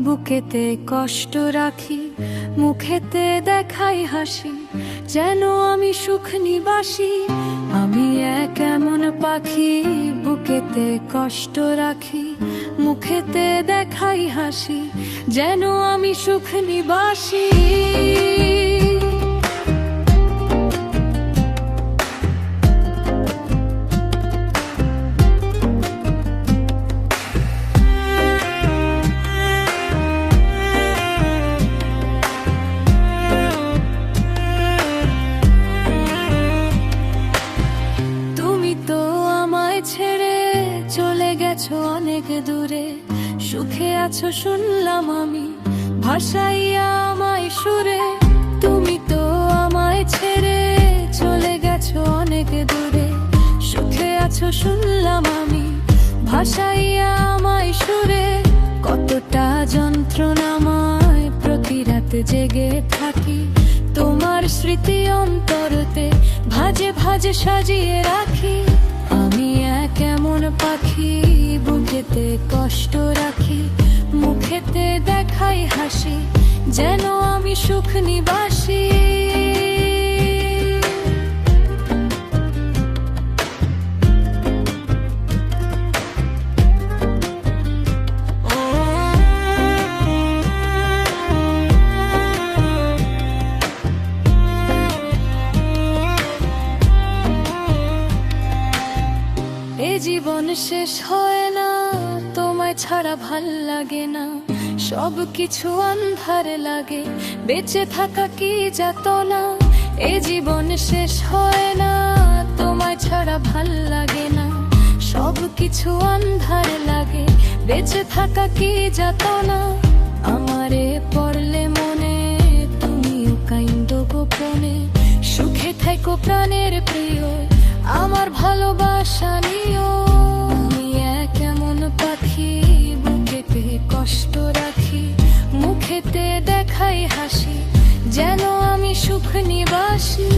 বুকেতে কষ্ট রাখি, মুখেতে দেখাই হাসি, যেন আমি সুখ নিবাসী। আমি এক এমন পাখি, বুকেতে কষ্ট রাখি, মুখেতে দেখাই হাসি, যেন আমি সুখ নিবাসী। ছেড়ে চলে গেছো অনেক দূরে, সুখে আছো শুনলাম আমি, ভাসাইয়া আমায় সুরে। তুমি তো আমায় ছেড়ে চলে গেছো অনেক দূরে, সুখে আছো শুনলাম আমি, ভাসাইয়া আমায় সুরে। কতটা যন্ত্রণাময় প্রতি রাত জেগে থাকি, তোমার স্মৃতি অন্তরতে ভাজে ভাজে সাজিয়ে রাখি। আমি এক এমন পাখি, বুকেতে কষ্ট রাখি, মুখেতে দেখাই হাসি, যেন আমি সুখ নিবাসী। জীবন শেষ হয় না, তোমায় ছাড়া ভাল লাগে না, সব কিছু আন্ধারে লাগে, বেঁচে থাকা কি যাতনা। এ জীবন শেষ হয় না, তোমায় ছাড়া ভাল লাগে না, সব কিছু আন্ধারে লাগে, বেঁচে থাকা কি যাতনা। আমারে পড়লে মনে তুমিও কাইন্দো গোপনে, সুখে থেকো প্রাণের প্রিয়, আমার ভালোবাসা নিও। আমি এক এমন পাখি, বুকেতে কষ্ট রাখি, মুখেতে দেখাই হাসি, যেন আমি সুখ নিবাসী।